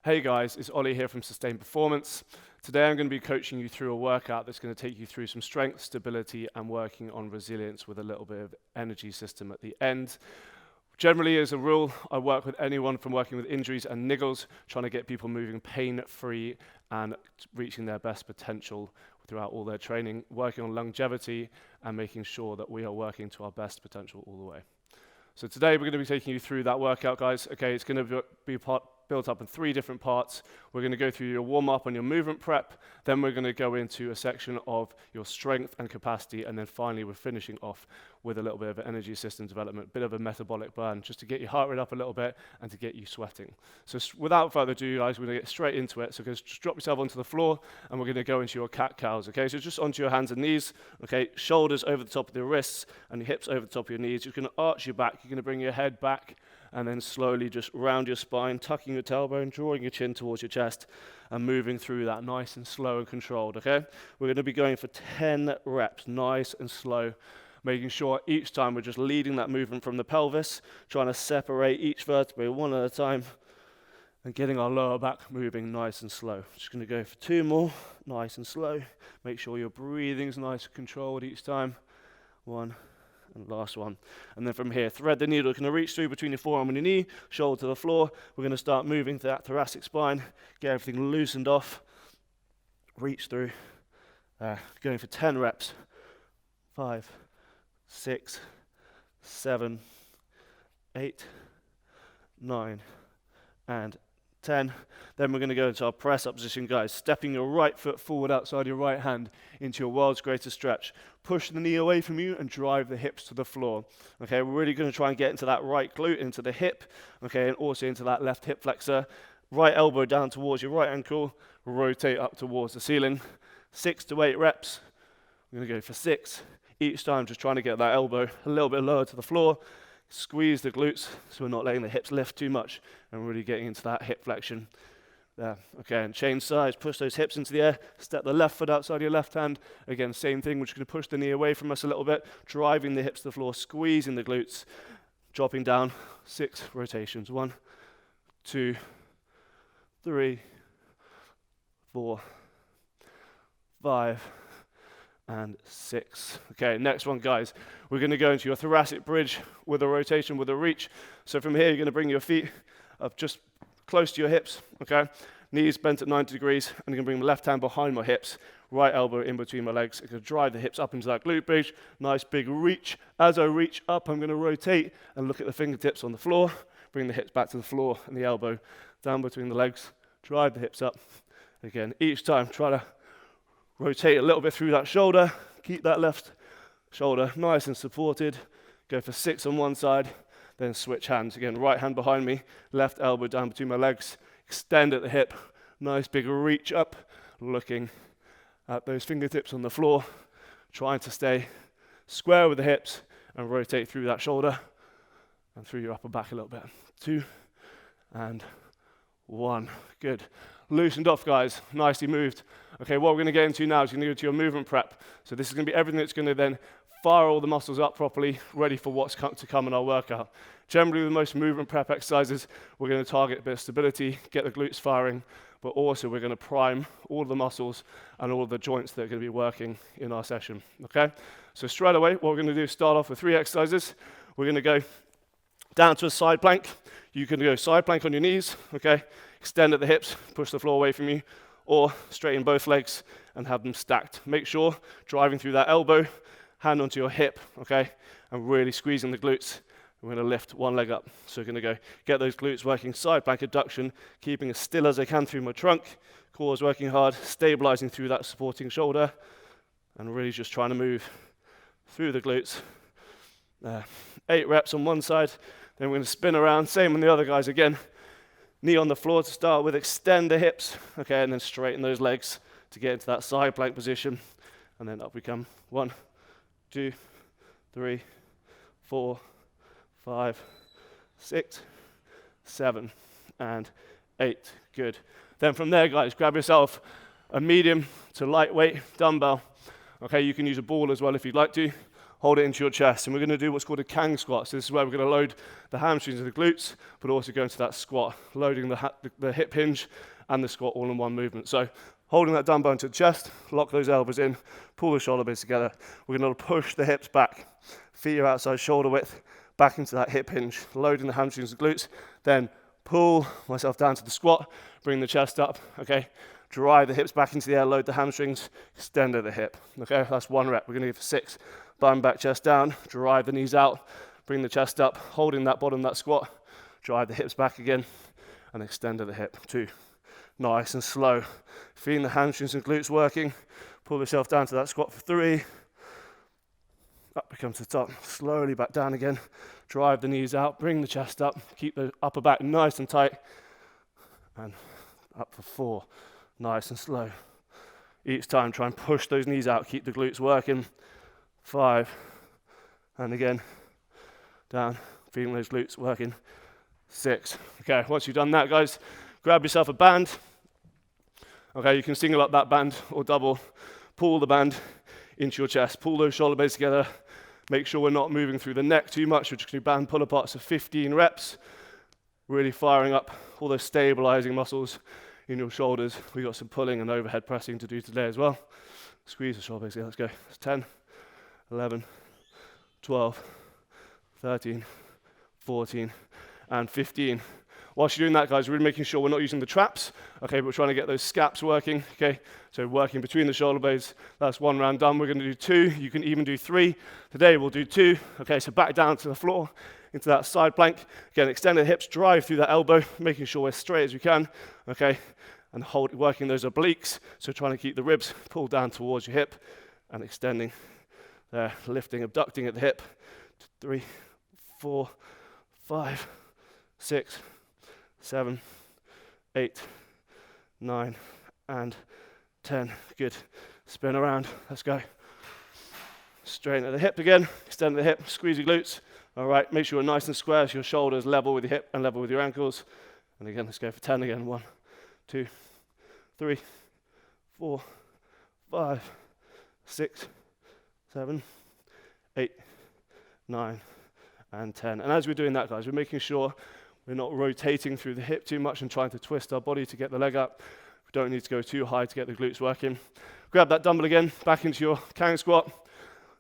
Hey guys, it's Ollie here from Sustained Performance. Today I'm going to be coaching you through a workout that's going to take you through some strength, stability, and working on resilience with a little bit of energy system at the end. Generally, as a rule, I work with anyone from working with injuries and niggles, trying to get people moving pain-free and reaching their best potential throughout all their training, working on longevity and making sure that we are working to our best potential all the way. So today we're going to be taking you through that workout, guys. Okay, it's going to be built up in 3 different parts. We're going to go through your warm-up and your movement prep, then we're going to go into a section of your strength and capacity, and then finally we're finishing off with a little bit of an energy system development, bit of a metabolic burn, just to get your heart rate up a little bit and to get you sweating. So without further ado, guys, we're going to get straight into it. So just drop yourself onto the floor, and we're going to go into your cat-cows, okay? So just onto your hands and knees, okay? Shoulders over the top of the wrists and your hips over the top of your knees. You're going to arch your back, you're going to bring your head back, and then slowly just round your spine, tucking your tailbone, drawing your chin towards your chest, and moving through that nice and slow and controlled, okay? We're going to be going for 10 reps, nice and slow, making sure each time we're just leading that movement from the pelvis, trying to separate each vertebrae one at a time, and getting our lower back moving nice and slow. Just going to go for 2 more, nice and slow. Make sure your breathing's nice and controlled each time. 1. And last one. And then from here, thread the needle. You're going to reach through between your forearm and your knee, shoulder to the floor. We're going to start moving to that thoracic spine, get everything loosened off, reach through, going for 10 reps. 5, 6, 7, 8, 9, and 10. Then we're going to go into our press-up position, guys. Stepping your right foot forward outside your right hand into your world's greatest stretch. Push the knee away from you and drive the hips to the floor. Okay, we're really going to try and get into that right glute, into the hip, okay, and also into that left hip flexor. Right elbow down towards your right ankle. Rotate up towards the ceiling. 6 to 8 reps. We're going to go for 6. Each time just trying to get that elbow a little bit lower to the floor. Squeeze the glutes so we're not letting the hips lift too much and really getting into that hip flexion there. Okay, and change sides, push those hips into the air, step the left foot outside your left hand. Again, same thing, we're just going to push the knee away from us a little bit, driving the hips to the floor, squeezing the glutes, dropping down. 6 rotations. 1, 2, 3, 4, 5, and 6. Okay, next one, guys. We're going to go into your thoracic bridge with a rotation, with a reach. So from here, you're going to bring your feet up just close to your hips, okay? Knees bent at 90 degrees, and you're going to bring the left hand behind my hips, right elbow in between my legs. I'm going to drive the hips up into that glute bridge. Nice big reach. As I reach up, I'm going to rotate and look at the fingertips on the floor. Bring the hips back to the floor and the elbow down between the legs. Drive the hips up. Again, each time, try to rotate a little bit through that shoulder. Keep that left shoulder nice and supported. Go for 6 on one side, then switch hands. Again, right hand behind me, left elbow down between my legs. Extend at the hip. Nice big reach up, looking at those fingertips on the floor. Trying to stay square with the hips and rotate through that shoulder and through your upper back a little bit. 2 and 1. Good. Loosened off, guys. Nicely moved. Okay, what we're going to get into now is going to go to your movement prep. So this is going to be everything that's going to then fire all the muscles up properly, ready for what's to come in our workout. Generally, with most movement prep exercises, we're going to target a bit of stability, get the glutes firing, but also we're going to prime all the muscles and all the joints that are going to be working in our session. Okay? So straight away, what we're going to do is start off with 3 exercises. We're going to go down to a side plank. You can go side plank on your knees, okay? Extend at the hips, push the floor away from you, or straighten both legs and have them stacked. Make sure, driving through that elbow, hand onto your hip, okay? And really squeezing the glutes. We're going to lift one leg up. So we're going to go get those glutes working, side plank adduction, keeping as still as I can through my trunk, core is working hard, stabilizing through that supporting shoulder, and really just trying to move through the glutes. 8 reps on one side, then we're going to spin around, same on the other guys again. Knee on the floor to start with, extend the hips, okay, and then straighten those legs to get into that side plank position. And then up we come. 1, 2, 3, 4, 5, 6, 7, and 8. Good. Then from there, guys, grab yourself a medium to lightweight dumbbell. Okay, you can use a ball as well if you'd like to. hold it into your chest, and we're going to do what's called a Kang squat. So this is where we're going to load the hamstrings and the glutes, but also go into that squat, loading the hip hinge and the squat all in one movement. So holding that dumbbell into the chest, lock those elbows in, pull the shoulder blades together. We're going to push the hips back, feet are outside shoulder width, back into that hip hinge, loading the hamstrings and glutes, then pull myself down to the squat, bring the chest up, okay? Drive the hips back into the air, load the hamstrings, extend at the hip, okay? That's 1 rep. We're going to go for 6. Bum back, chest down, drive the knees out, bring the chest up, holding that bottom of that squat, drive the hips back again, and extend at the hip. 2. Nice and slow. Feeling the hamstrings and glutes working. Pull yourself down to that squat for 3. Up we come to the top, slowly back down again. Drive the knees out, bring the chest up, keep the upper back nice and tight, and up for 4. Nice and slow. Each time try and push those knees out, keep the glutes working. 5, and again, down, feeling those glutes working. 6. Okay, once you've done that, guys, grab yourself a band. Okay, you can single up that band or double. Pull the band into your chest. Pull those shoulder blades together. Make sure we're not moving through the neck too much. We're just going to do band pull aparts of 15 reps. Really firing up all those stabilizing muscles in your shoulders. We've got some pulling and overhead pressing to do today as well. Squeeze the shoulder blades together. Let's go. It's 10. 11, 12, 13, 14, and 15. Whilst you're doing that, guys, we're really making sure we're not using the traps, okay, but we're trying to get those scaps working, okay? So working between the shoulder blades. That's 1 round done. We're going to do 2. You can even do 3. Today we'll do 2. Okay, so back down to the floor, into that side plank. Again, extend the hips, drive through that elbow, making sure we're straight as we can, okay? And hold, working those obliques, so trying to keep the ribs pulled down towards your hip and extending. There, lifting, abducting at the hip. 3, 4, 5, 6, 7, 8, 9, and 10. Good. Spin around. Let's go. Straighten at the hip again. Extend the hip. Squeeze your glutes. All right. Make sure you're nice and square so your shoulders level with your hip and level with your ankles. And again, let's go for 10 again. 1, 2, 3, 4, 5, 6, 7, 8, 9, and 10. And as we're doing that, guys, we're making sure we're not rotating through the hip too much and trying to twist our body to get the leg up. We don't need to go too high to get the glutes working. Grab that dumbbell again, back into your Kang squat.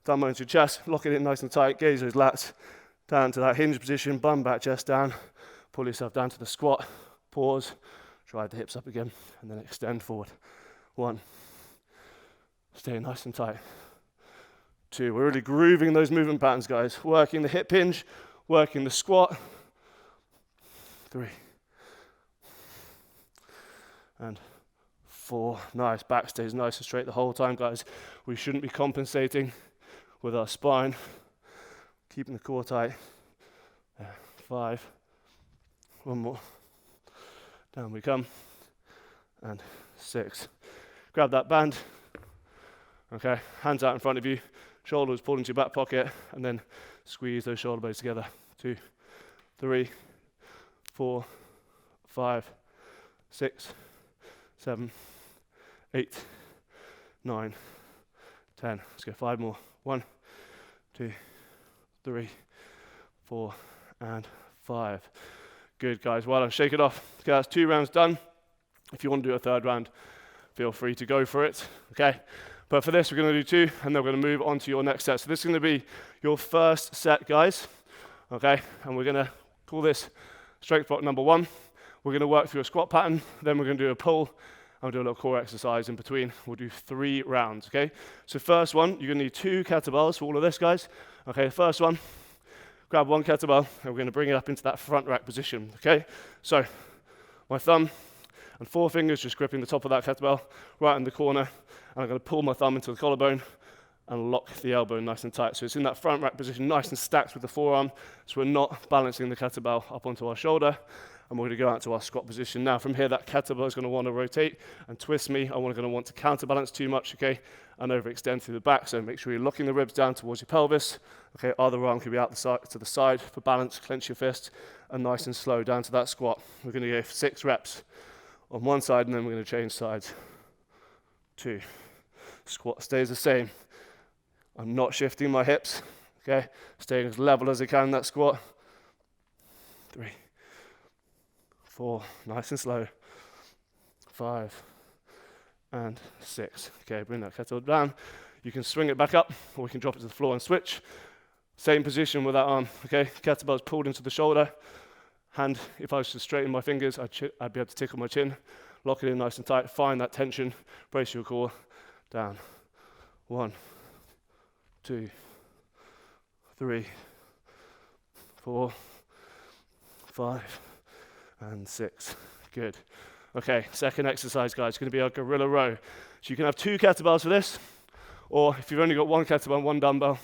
Dumbbell into your chest, lock it in nice and tight, gaze those lats down to that hinge position, bum back, chest down. Pull yourself down to the squat, pause, drive the hips up again, and then extend forward. 1. Stay nice and tight. 2, we're really grooving those movement patterns, guys. Working the hip hinge, working the squat. 3. And 4. Nice, back stays nice and straight the whole time, guys. We shouldn't be compensating with our spine. Keeping the core tight. 5. 1 more. Down we come. And 6. Grab that band. Okay, hands out in front of you. Shoulders pulled into your back pocket, and then squeeze those shoulder blades together. 2, 3, 4, 5, 6, 7, 8, 9, 10. Let's go 5 more. 1, 2, 3, 4, and 5. Good, guys. Well done. Shake it off. Okay, that's 2 rounds done. If you want to do a 3rd round, feel free to go for it. Okay. But for this, we're going to do 2, and then we're going to move on to your next set. So this is going to be your first set, guys. Okay, and we're going to call this strength block number 1. We're going to work through a squat pattern, then we're going to do a pull, and we'll do a little core exercise in between. We'll do 3 rounds, okay? So first one, you're going to need 2 kettlebells for all of this, guys. Okay, the first one, grab 1 kettlebell, and we're going to bring it up into that front rack position, okay? So my thumb and 4 fingers just gripping the top of that kettlebell, right in the corner. And I'm going to pull my thumb into the collarbone and lock the elbow nice and tight. So it's in that front rack position, nice and stacked with the forearm. So we're not balancing the kettlebell up onto our shoulder. And we're going to go out to our squat position. Now from here, that kettlebell is going to want to rotate and twist me. I'm going to want to counterbalance too much, okay? And overextend through the back. So make sure you're locking the ribs down towards your pelvis. Okay, other arm can be out to the side for balance. Clench your fist and nice and slow down to that squat. We're going to go for 6 reps on one side, and then we're going to change sides. 2. Squat stays the same. I'm not shifting my hips, okay? Staying as level as I can in that squat. 3, 4, nice and slow. 5, and 6. Okay, bring that kettlebell down. You can swing it back up, or we can drop it to the floor and switch. Same position with that arm, okay? Kettlebell's pulled into the shoulder. Hand, if I was to straighten my fingers, I'd be able to tickle my chin. Lock it in nice and tight, find that tension, brace your core, down. 1, 2, 3, 4, 5, and 6. Good. Okay, second exercise, guys, is going to be a gorilla row. So you can have 2 kettlebells for this, or if you've only got 1 kettlebell and 1 dumbbell,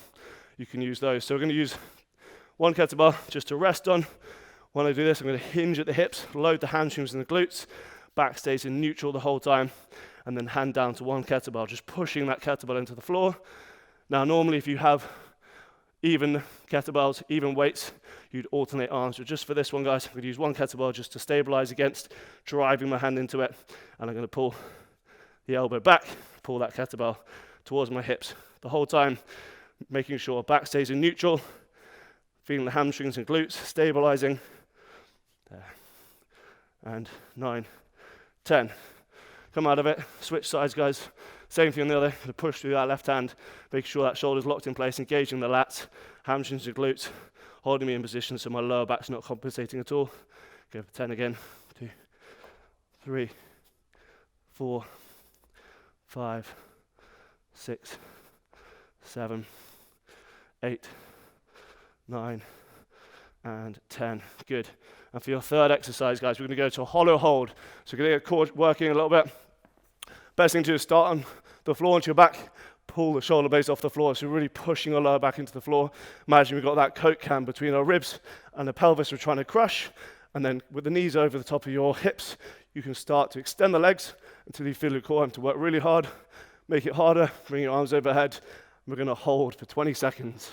you can use those. So we're going to use 1 kettlebell just to rest on. When I do this, I'm going to hinge at the hips, load the hamstrings and the glutes, back stays in neutral the whole time, and then hand down to 1 kettlebell, just pushing that kettlebell into the floor. Now, normally if you have even kettlebells, even weights, you'd alternate arms. But just for this one, guys, I'm going to use 1 kettlebell just to stabilize against driving my hand into it. And I'm going to pull the elbow back, pull that kettlebell towards my hips the whole time, making sure back stays in neutral, feeling the hamstrings and glutes, stabilizing. There. And 9, 10. Come out of it, switch sides, guys. Same thing on the other, going to push through that left hand, making sure that shoulder's locked in place, engaging the lats, hamstrings and glutes, holding me in position so my lower back's not compensating at all. Go for 10 again. 2, 3, 4, 5, 6, 7, 8, 9, and 10. Good. And for your third exercise, guys, we're going to go to a hollow hold. So we're going to get core working a little bit. Best thing to do is start on the floor onto your back, pull the shoulder blades off the floor, so we're really pushing our lower back into the floor. Imagine we've got that Coke can between our ribs and the pelvis we're trying to crush, and then with the knees over the top of your hips, you can start to extend the legs until you feel your core to work really hard. Make it harder, bring your arms overhead, and we're going to hold for 20 seconds.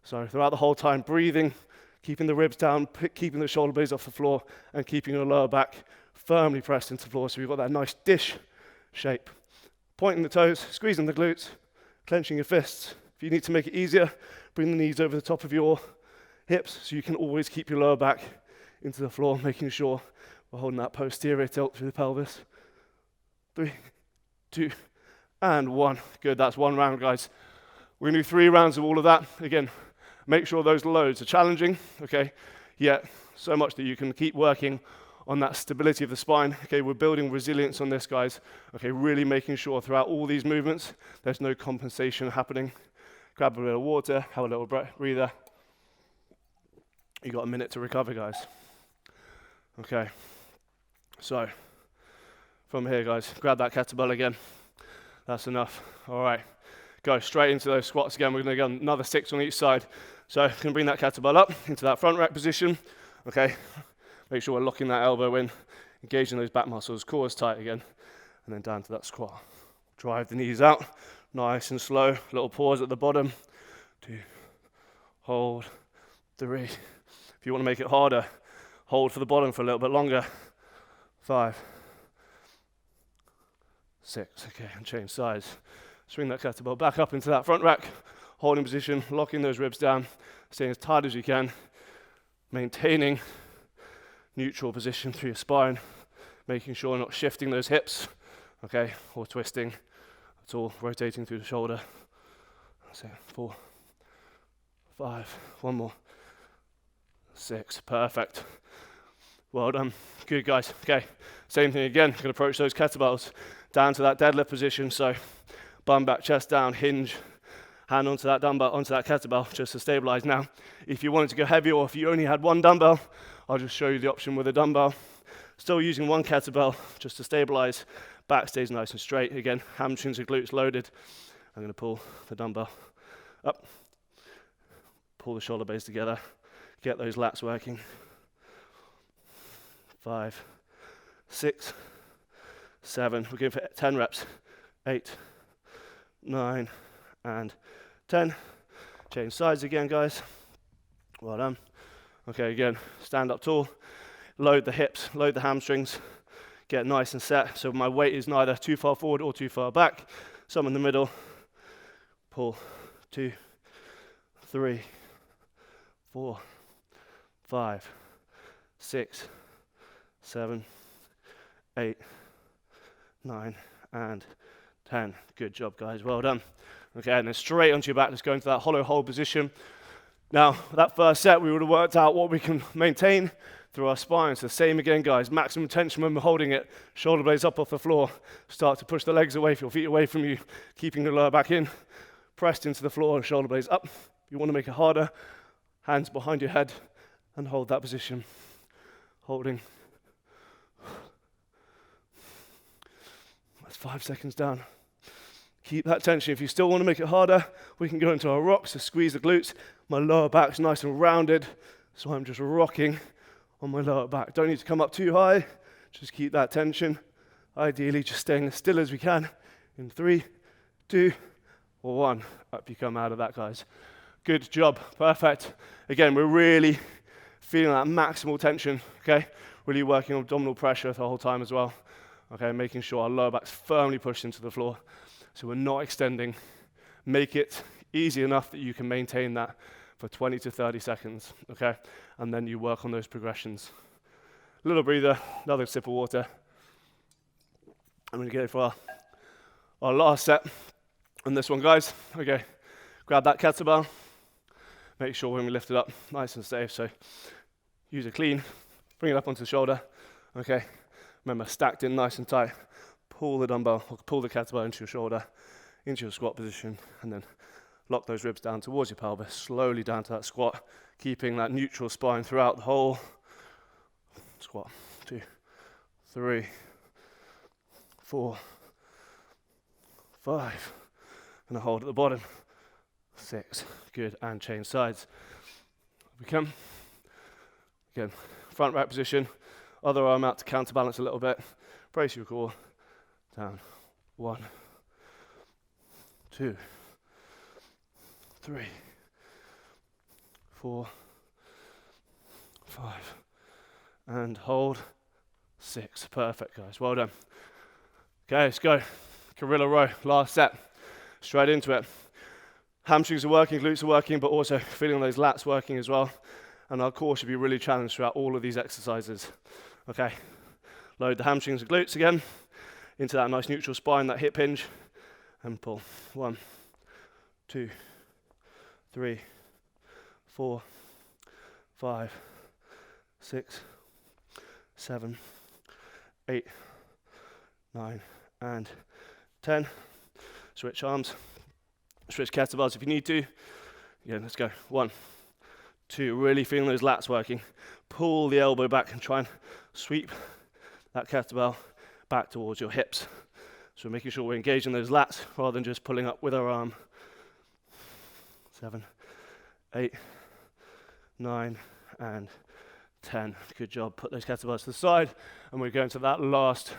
So throughout the whole time, breathing, keeping the ribs down, keeping the shoulder blades off the floor, and keeping your lower back firmly pressed into the floor, so we've got that nice dish shape. Pointing the toes, squeezing the glutes, clenching your fists. If you need to make it easier, bring the knees over the top of your hips so you can always keep your lower back into the floor, making sure we're holding that posterior tilt through the pelvis. 3, 2, and 1. Good, that's 1 round, guys. We're going to do 3 rounds of all of that. Again, make sure those loads are challenging, okay? Yet, so much that you can keep working on that stability of the spine. Okay, we're building resilience on this, guys. Okay, really making sure throughout all these movements, there's no compensation happening. Grab a bit of water, have a little breather. You got a minute to recover, guys. Okay, so from here, guys, grab that kettlebell again. That's enough. All right, go straight into those squats again. We're going to go another 6 on each side. So I'm going to bring that kettlebell up into that front rack position. Okay. Make sure we're locking that elbow in, engaging those back muscles, core is tight again, and then down to that squat. Drive the knees out, nice and slow, little pause at the bottom. 2, hold, 3. If you want to make it harder, hold for the bottom for a little bit longer. 5, 6, okay, and change sides. Swing that kettlebell back up into that front rack, holding position, locking those ribs down, staying as tight as you can, maintaining neutral position through your spine, making sure you're not shifting those hips, okay, or twisting at all, rotating through the shoulder. That's it. 4, 5, 1 more. 6, perfect. Well done. Good, guys. Okay, same thing again. Going to approach those kettlebells down to that deadlift position. So bum back, chest down, hinge, hand onto that dumbbell, onto that kettlebell, just to stabilize. Now, if you wanted to go heavy, or if you only had 1 dumbbell, I'll just show you the option with a dumbbell. Still using 1 kettlebell just to stabilize. Back stays nice and straight. Again, hamstrings and glutes loaded. I'm going to pull the dumbbell up, pull the shoulder blades together, get those lats working. 5, 6, 7. We're going for 10 reps. 8, 9, and 10. Change sides again, guys. Well done. Okay, again, stand up tall, load the hips, load the hamstrings, get nice and set, so my weight is neither too far forward or too far back. Some in the middle, pull 2, 3, 4, 5, 6, 7, 8, 9, and 10. Good job, guys. Well done. Okay, and then straight onto your back. Let's go into that hollow hold position. Now, that first set, we would have worked out what we can maintain through our spine. So same again, guys. Maximum tension when we're holding it. Shoulder blades up off the floor. Start to push the legs away, your feet away from you, keeping the lower back in. Pressed into the floor, shoulder blades up. If you want to make it harder, hands behind your head and hold that position. Holding. That's 5 seconds down. Keep that tension. If you still want to make it harder, we can go into our rocks. So squeeze the glutes. My lower back's nice and rounded, so I'm just rocking on my lower back. Don't need to come up too high. Just keep that tension. Ideally, just staying as still as we can. In 3, 2, or 1. Up you come out of that, guys. Good job. Perfect. Again, we're really feeling that maximal tension, okay? Really working on abdominal pressure the whole time as well. Okay, making sure our lower back's firmly pushed into the floor. So we're not extending. Make it easy enough that you can maintain that for 20 to 30 seconds, okay? And then you work on those progressions. Little breather, another sip of water. I'm gonna go for our last set on this one, guys. Okay, grab that kettlebell. Make sure when we lift it up, nice and safe. So use a clean, bring it up onto the shoulder, okay? Remember, stacked in nice and tight. Pull the dumbbell, or pull the kettlebell into your shoulder, into your squat position, and then lock those ribs down towards your pelvis, slowly down to that squat, keeping that neutral spine throughout the whole squat. 2, 3, 4, 5, and a hold at the bottom. 6, good, and change sides. We come, again, front rack position, other arm out to counterbalance a little bit, brace your core, down, 1, 2, 3, 4, 5, and hold, 6. Perfect, guys. Well done. Okay, let's go. Gorilla row, last set. Straight into it. Hamstrings are working, glutes are working, but also feeling those lats working as well. And our core should be really challenged throughout all of these exercises. Okay, load the hamstrings and glutes again into that nice neutral spine, that hip hinge, and pull. 1, 2, 3, 4, 5, 6, 7, 8, 9, and 10. Switch arms, switch kettlebells if you need to. Again, let's go. 1, 2, really feeling those lats working. Pull the elbow back and try and sweep that kettlebell back towards your hips. So we're making sure we're engaging those lats rather than just pulling up with our arm. 7, 8, 9, and 10. Good job. Put those kettlebells to the side, and we're going to that last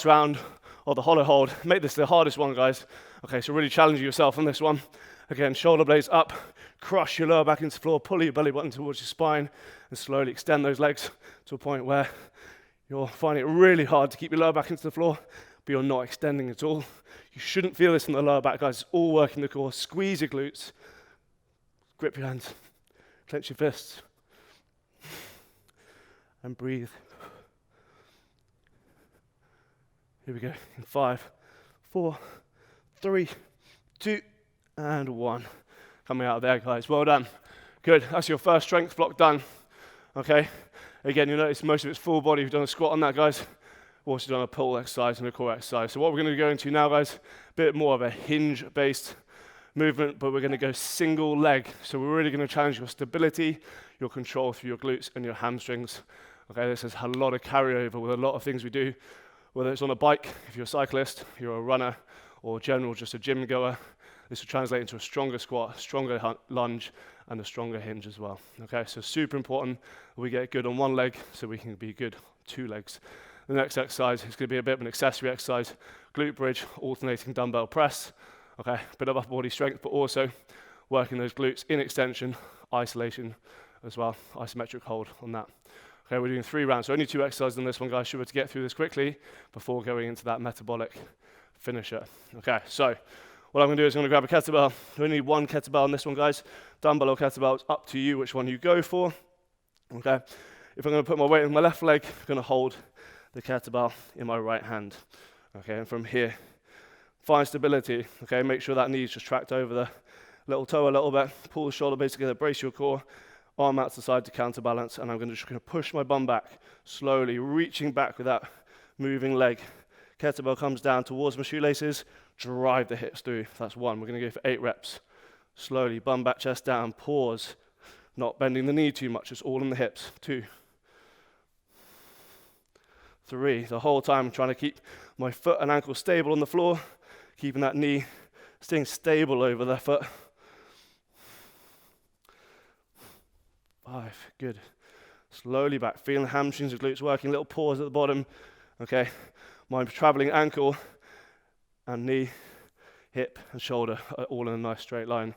round of the hollow hold. Make this the hardest one, guys. Okay, so really challenge yourself on this one. Again, shoulder blades up, crush your lower back into the floor, pull your belly button towards your spine, and slowly extend those legs to a point where you're finding it really hard to keep your lower back into the floor, but you're not extending at all. You shouldn't feel this in the lower back, guys. It's all working the core. Squeeze your glutes, grip your hands, clench your fists, and breathe. Here we go. In 5, 4, 3, 2, and 1. Coming out of there, guys. Well done. Good. That's your first strength block done. Okay. Again, you'll notice most of it's full body. We've done a squat on that, guys. We've also done a pull exercise and a core exercise. So what we're going to go into now, guys, a bit more of a hinge-based movement, but we're going to go single leg. So we're really going to challenge your stability, your control through your glutes and your hamstrings. Okay, this has a lot of carryover with a lot of things we do, whether it's on a bike, if you're a cyclist, you're a runner, or general, just a gym goer. This will translate into a stronger squat, stronger lunge, and a stronger hinge as well. Okay, so super important that we get good on one leg so we can be good on 2 legs. The next exercise is going to be a bit of an accessory exercise, glute bridge, alternating dumbbell press. Okay, a bit of upper body strength, but also working those glutes in extension, isolation as well, isometric hold on that. Okay, we're doing 3 rounds, so only 2 exercises on this one, guys. Should be able to get through this quickly before going into that metabolic finisher. Okay, so What I'm going to do is I'm going to grab a kettlebell. We only need one kettlebell on this one, guys. Dumbbell or kettlebell, it's up to you which one you go for. Okay. If I'm going to put my weight on my left leg, I'm going to hold the kettlebell in my right hand. Okay, and from here, find stability. Okay, make sure that knee's just tracked over the little toe a little bit. Pull the shoulder blades together, brace your core. Arm out to the side to counterbalance, and I'm just going to push my bum back slowly, reaching back with that moving leg. Kettlebell comes down towards my shoelaces, drive the hips through. That's one. We're going to go for 8 reps. Slowly, bum back, chest down, pause. Not bending the knee too much, it's all in the hips. 2, 3. The whole time I'm trying to keep my foot and ankle stable on the floor, keeping that knee staying stable over the foot. 5, good. Slowly back, feeling the hamstrings and glutes working, little pause at the bottom. Okay, my traveling ankle and knee, hip and shoulder are all in a nice straight line.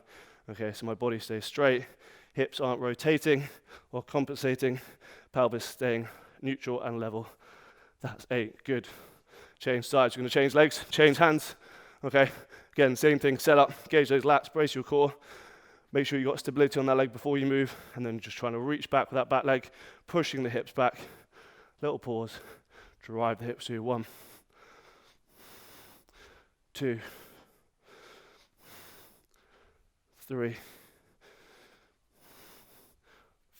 Okay, so my body stays straight, hips aren't rotating or compensating, pelvis staying neutral and level. That's 8, good. Change sides, we're going to change legs, change hands. Okay, again, same thing, set up, engage those lats, brace your core. Make sure you've got stability on that leg before you move, and then just trying to reach back with that back leg, pushing the hips back. Little pause, drive the hips through. 1, 2, 3,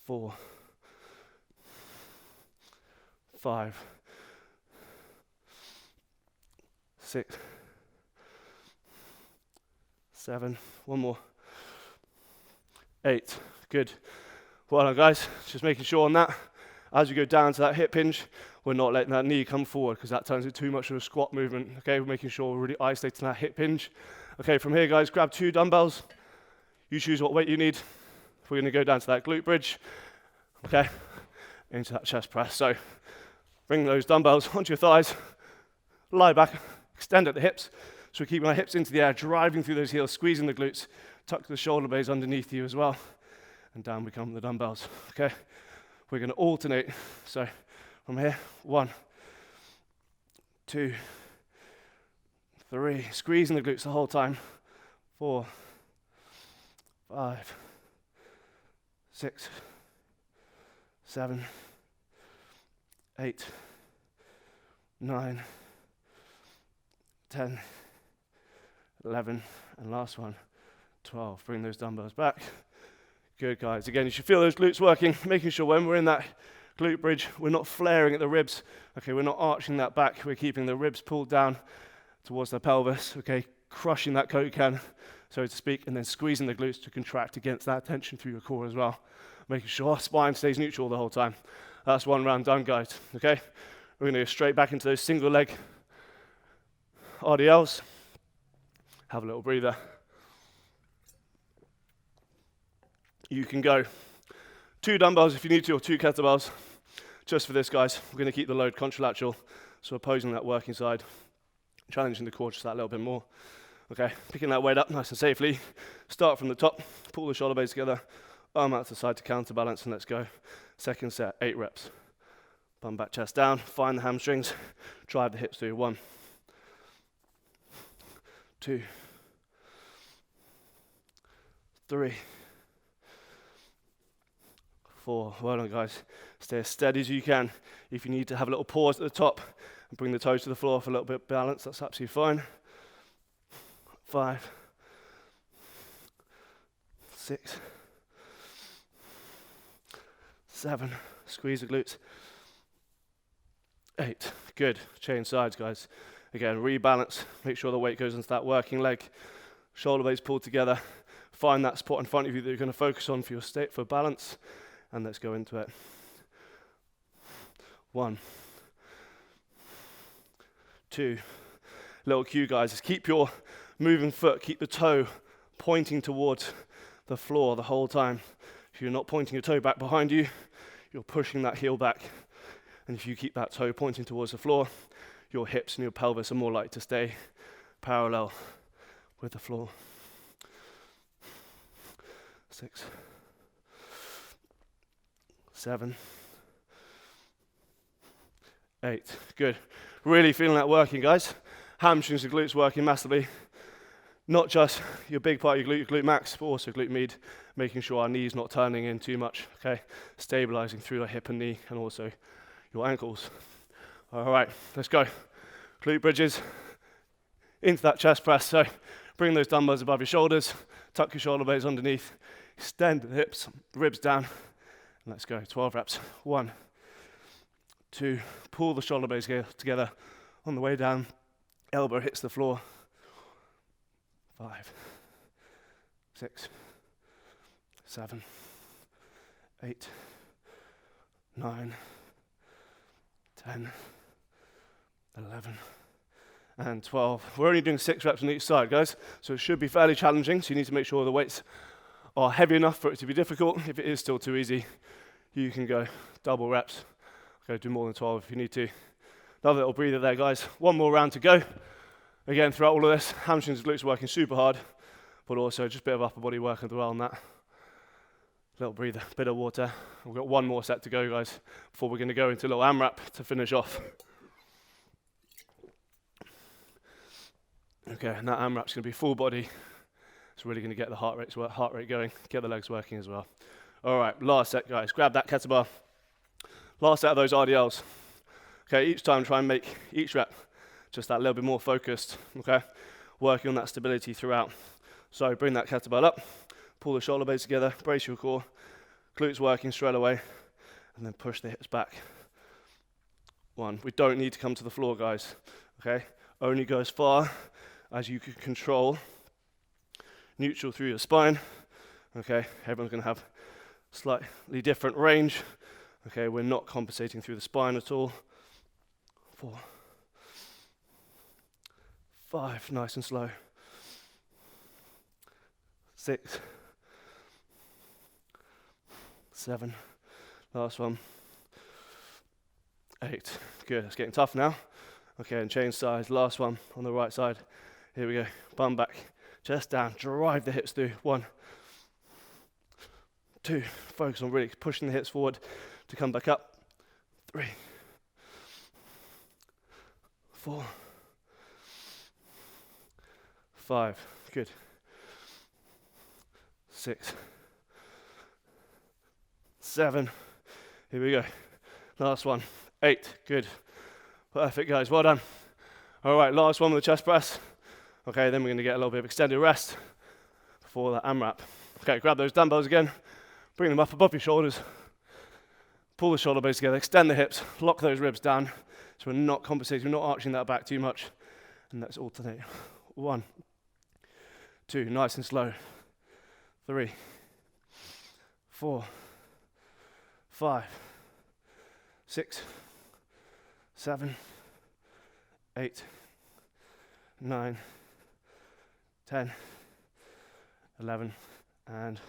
4, 5, 6, 7, one more. 8, good. Well done, guys. Just making sure on that, as you go down to that hip hinge, we're not letting that knee come forward because that turns into too much of a squat movement. Okay, we're making sure we're really isolating that hip hinge. Okay, from here, guys, grab 2 dumbbells. You choose what weight you need. We're going to go down to that glute bridge. Okay, into that chest press. So bring those dumbbells onto your thighs, lie back, extend at the hips. So we're keeping our hips into the air, driving through those heels, squeezing the glutes. Tuck the shoulder blades underneath you as well. And down we come with the dumbbells. Okay, we're going to alternate. So from here, 1, 2, 3. Squeezing the glutes the whole time. 4, 5, 6, 7, 8, 9, 10, 11, and last one, 12. Bring those dumbbells back. Good, guys. Again, you should feel those glutes working, making sure when we're in that glute bridge, we're not flaring at the ribs. Okay, we're not arching that back. We're keeping the ribs pulled down towards the pelvis. Okay, crushing that Coke can, so to speak, and then squeezing the glutes to contract against that tension through your core as well. Making sure our spine stays neutral the whole time. That's 1 round done, guys. Okay, we're going to go straight back into those single leg RDLs. Have a little breather. You can go 2 dumbbells if you need to, or 2 kettlebells. Just for this, guys, we're going to keep the load contralateral, so opposing that working side, challenging the core just that little bit more. Okay, picking that weight up nice and safely. Start from the top, pull the shoulder blades together, arm out to the side to counterbalance, and let's go. Second set, 8 reps. Bum back, chest down, find the hamstrings, drive the hips through. 1, 2, 3, 4. Well done, guys. Stay as steady as you can. If you need to have a little pause at the top and bring the toes to the floor for a little bit of balance, that's absolutely fine. 5, 6, 7. Squeeze the glutes. 8. Good. Change sides, guys. Again, rebalance. Make sure the weight goes into that working leg. Shoulder blades pulled together. Find that spot in front of you that you're going to focus on for your state for balance. And let's go into it. 1, 2. Little cue, guys, is keep your moving foot, keep the toe pointing towards the floor the whole time. If you're not pointing your toe back behind you, you're pushing that heel back. And if you keep that toe pointing towards the floor, your hips and your pelvis are more likely to stay parallel with the floor. 6, 7, 8. Good. Really feeling that working, guys. Hamstrings and glutes working massively. Not just your big part of your glute max, but also glute med, making sure our knee's not turning in too much, okay? Stabilizing through the hip and knee, and also your ankles. All right, let's go. Glute bridges into that chest press. So bring those dumbbells above your shoulders, tuck your shoulder blades underneath, extend the hips, ribs down, and let's go. 12 reps. 1, 2, pull the shoulder blades together on the way down, elbow hits the floor. 5, 6, 7, 8, 9, 10, 11, and 12. We're only doing 6 reps on each side, guys, so it should be fairly challenging, so you need to make sure the weights are heavy enough for it to be difficult. If it is still too easy, you can go double reps. Go do more than 12 if you need to. Another little breather there, guys. One more round to go. Again, throughout all of this, hamstrings and glutes working super hard, but also just a bit of upper body work as well on that. Little breather, bit of water. We've got one more set to go, guys, before we're going to go into a little AMRAP to finish off. Okay, and that AMRAP's going to be full body. It's really going to get the heart rate going, get the legs working as well. All right, last set, guys. Grab that kettlebell. Last set of those RDLs. Okay, each time try and make each rep just that little bit more focused, okay? Working on that stability throughout. So bring that kettlebell up, pull the shoulder blades together, brace your core, glutes working straight away, and then push the hips back. 1. We don't need to come to the floor, guys, okay? Only go as far as you can control. Neutral through your spine, okay? Everyone's gonna have slightly different range, okay? We're not compensating through the spine at all. 4, 5, nice and slow. 6, 7, last one. 8, good, it's getting tough now. Okay, and change sides, last one on the right side. Here we go, bum back, chest down, drive the hips through. 1, 2, focus on really pushing the hips forward to come back up. 3, 4, 5, good. 6, 7, here we go. Last one, 8, good. Perfect, guys, well done. All right, last one with the chest press. Okay, then we're gonna get a little bit of extended rest before that AMRAP. Okay, grab those dumbbells again, bring them up above your shoulders, pull the shoulder blades together, extend the hips, lock those ribs down, so we're not compensating, we're not arching that back too much, and let's alternate. 1, 2, nice and slow. 3, 4, 5, 6, 7, 8, 9, 10, 11, and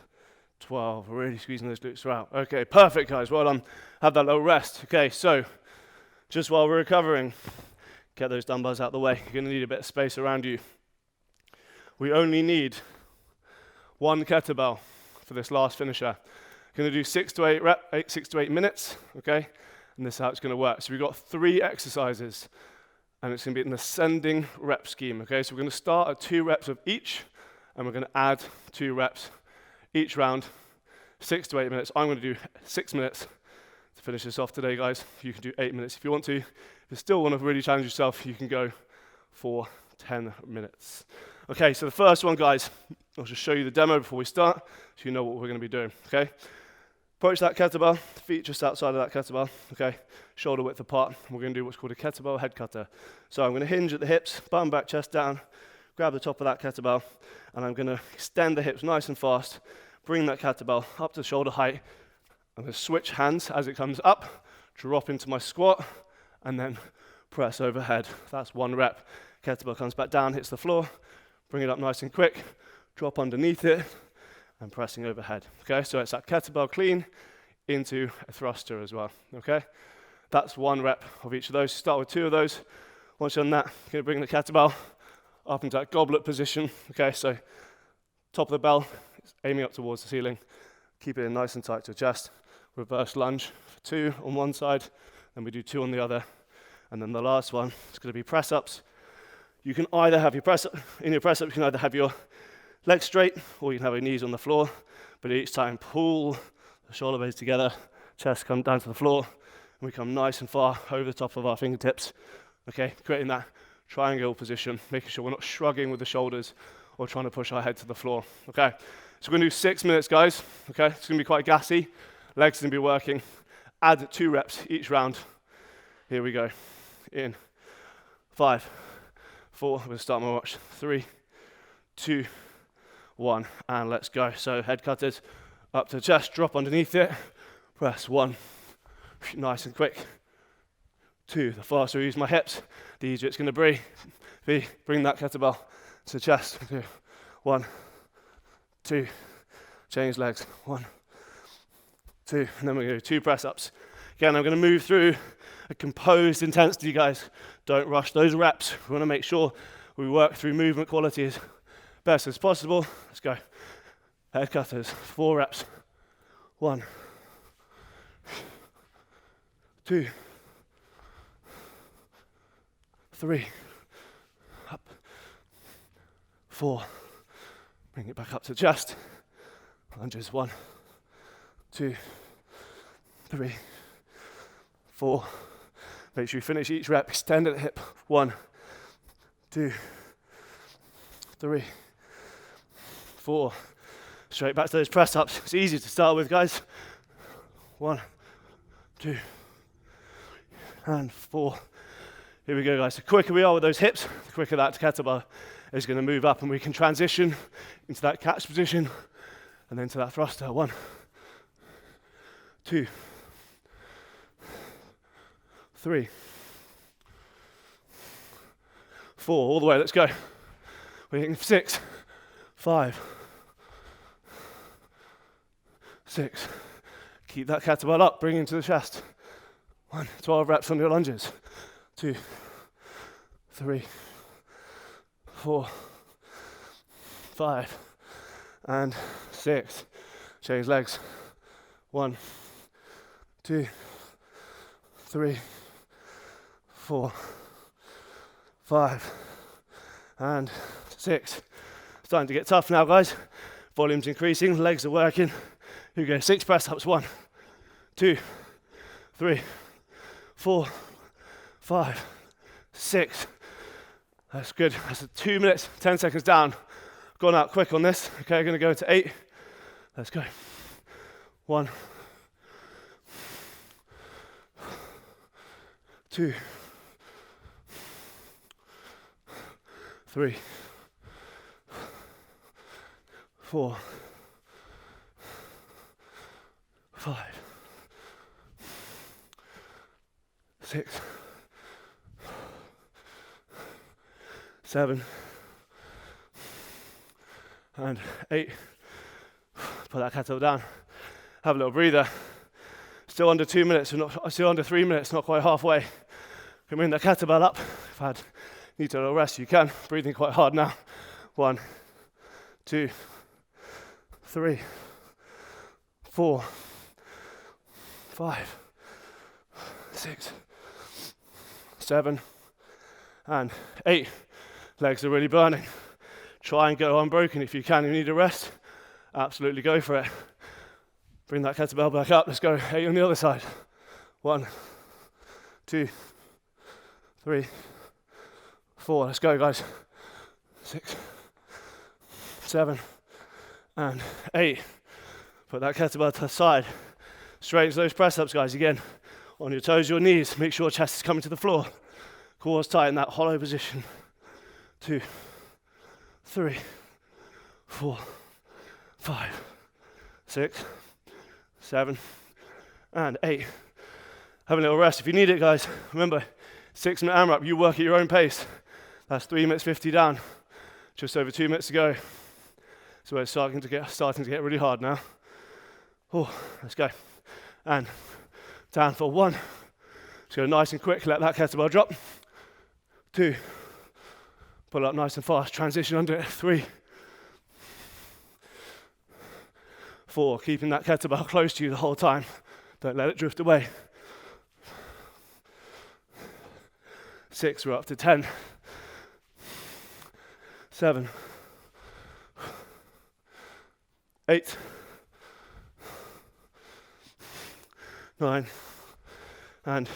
12. We're really squeezing those glutes throughout. Okay, perfect, guys. Well done. Have that little rest. Okay, so just while we're recovering, get those dumbbells out the way. You're going to need a bit of space around you. We only need 1 kettlebell for this last finisher. Going to do 6 to 8 minutes, okay? And this is how it's going to work. So we've got 3 exercises, and it's going to be an ascending rep scheme, okay? So we're going to start at 2 reps of each, and we're going to add 2 reps each round, 6 to 8 minutes. I'm going to do 6 minutes to finish this off today, guys. You can do 8 minutes if you want to. If you still want to really challenge yourself, you can go for 10 minutes. Okay, so the first one, guys, I'll just show you the demo before we start, so you know what we're going to be doing, okay? Approach that kettlebell, feet just outside of that kettlebell, okay? Shoulder width apart. We're going to do what's called a kettlebell head cutter. So I'm going to hinge at the hips, bum back, chest down, grab the top of that kettlebell, and I'm going to extend the hips nice and fast, bring that kettlebell up to shoulder height. I'm going to switch hands as it comes up, drop into my squat, and then press overhead. That's 1 rep. Kettlebell comes back down, hits the floor, bring it up nice and quick, drop underneath it, and pressing overhead. Okay, so it's that kettlebell clean into a thruster as well. Okay, that's 1 rep of each of those. Start with 2 of those. Once you're done that, you're going to bring the kettlebell up into that goblet position. Okay, so top of the bell, aiming up towards the ceiling. Keep it in nice and tight to your chest. Reverse lunge for 2 on one side, then we do 2 on the other. And then the last one is going to be press ups You can either have your press up, in your press up, you can either have your legs straight or you can have your knees on the floor. But each time, pull the shoulder blades together, chest come down to the floor, and we come nice and far over the top of our fingertips. Okay, creating that triangle position, making sure we're not shrugging with the shoulders or trying to push our head to the floor. Okay, so we're gonna do 6 minutes, guys. Okay, it's gonna be quite gassy. Legs gonna be working. Add 2 reps each round. Here we go. In 5, 4, we'll start my watch. 3, 2, 1, and let's go. So head cutters up to the chest, drop underneath it, press 1, nice and quick. 2, the faster I use my hips, the easier it's going to be. Bring that kettlebell to the chest. 2, 1, 2, change legs. 1, 2, and then we're going to do 2 press ups. Again, I'm going to move through a composed intensity, guys. Don't rush those reps. We want to make sure we work through movement quality as best as possible. Let's go. Head cutters, 4 reps. 1, 2, 3, up, 4, bring it back up to the chest, lunges, 1, 2, 3, 4, make sure you finish each rep, extend at the hip, 1, 2, 3, 4, straight back to those press ups, it's easy to start with, guys, 1, 2, and 4. Here we go, guys. The quicker we are with those hips, the quicker that kettlebell is going to move up, and we can transition into that catch position and then to that thruster. 1, 2, 3, 4. All the way. Let's go. We're hitting 6, 5, 6. Keep that kettlebell up. Bring it to the chest. 1, 12 reps on your lunges. 2, 3, 4, 5, and 6. Change legs. 1, 2, 3, 4, 5, and 6. It's starting to get tough now, guys. Volume's increasing, legs are working. Here we go, 6 press ups. 1, 2, 3, 4, 5, 6. That's good. That's 2 minutes, 10 seconds down. Gone out quick on this. Okay, going to go to 8. Let's go. 1, 2, 3, 4, 5, 6, 7, and 8. Put that kettlebell down. Have a little breather. Still under 2 minutes, still under 3 minutes, not quite halfway. Can bring that kettlebell up. If I need a little rest, you can. Breathing quite hard now. 1, 2, 3, 4, 5, 6, 7, and 8. Legs are really burning. Try and go unbroken if you can. You need a rest, absolutely go for it. Bring that kettlebell back up. Let's go. 8 on the other side. 1, 2, 3, 4. Let's go, guys. 6, 7, and 8. Put that kettlebell to the side. Straight into those press ups, guys. Again, on your toes, your knees. Make sure chest is coming to the floor. Quads tight in that hollow position. 2, 3, 4, 5, 6, 7, and 8. Have a little rest if you need it, guys. Remember, 6 minute AMRAP, you work at your own pace. That's 3 minutes 50 down. Just over 2 minutes to go. So it's starting to get really hard now. Oh, let's go. And down for 1. Just go nice and quick, let that kettlebell drop. 2. Pull up nice and fast, transition under it. 3, 4, keeping that kettlebell close to you the whole time. Don't let it drift away. 6, we're up to 10. 7, 8, 9, and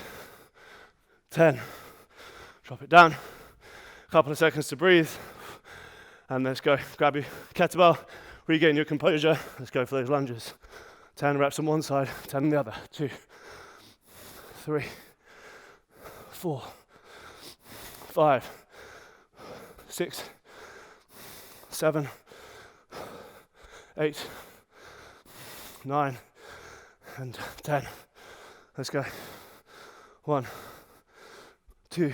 10. Drop it down. A couple of seconds to breathe. And let's go. Grab your kettlebell, regain your composure. Let's go for those lunges. 10 reps on one side, 10 on the other. 2, 3, 4, 5, 6, 7, 8, 9, and 10. Let's go. 1, 2,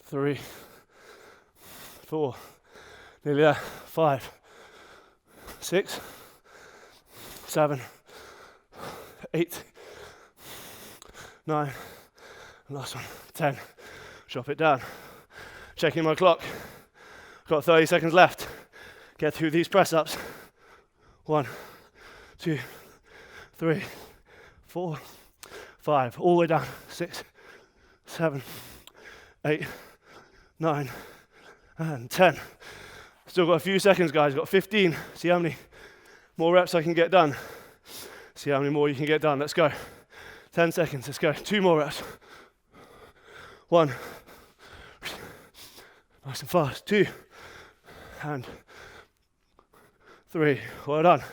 3, 4, nearly there. 5, 6, 7, 8, 9, and last one, 10. Drop it down. Checking my clock. Got 30 seconds left. Get through these press ups. 1, 2, 3, 4, 5. All the way down. 6, 7, 8, 9, and 10. Still got a few seconds, guys. Got 15. See how many more reps I can get done. See how many more you can get done. Let's go. 10 seconds. Let's go. 2 more reps. 1. Nice and fast. 2. And 3. Well done.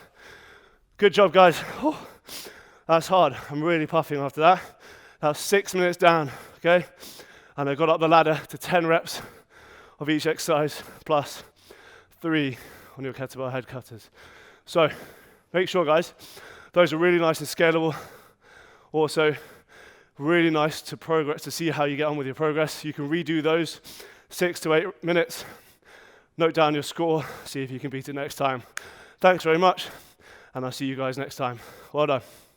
Good job, guys. Oh, that's hard. I'm really puffing after that. That was 6 minutes down, okay? And I got up the ladder to 10 reps of each exercise plus 3 on your kettlebell head cutters. So make sure, guys, those are really nice and scalable. Also, really nice to progress, to see how you get on with your progress. You can redo those 6 to 8 minutes. Note down your score, see if you can beat it next time. Thanks very much, and I'll see you guys next time. Well done.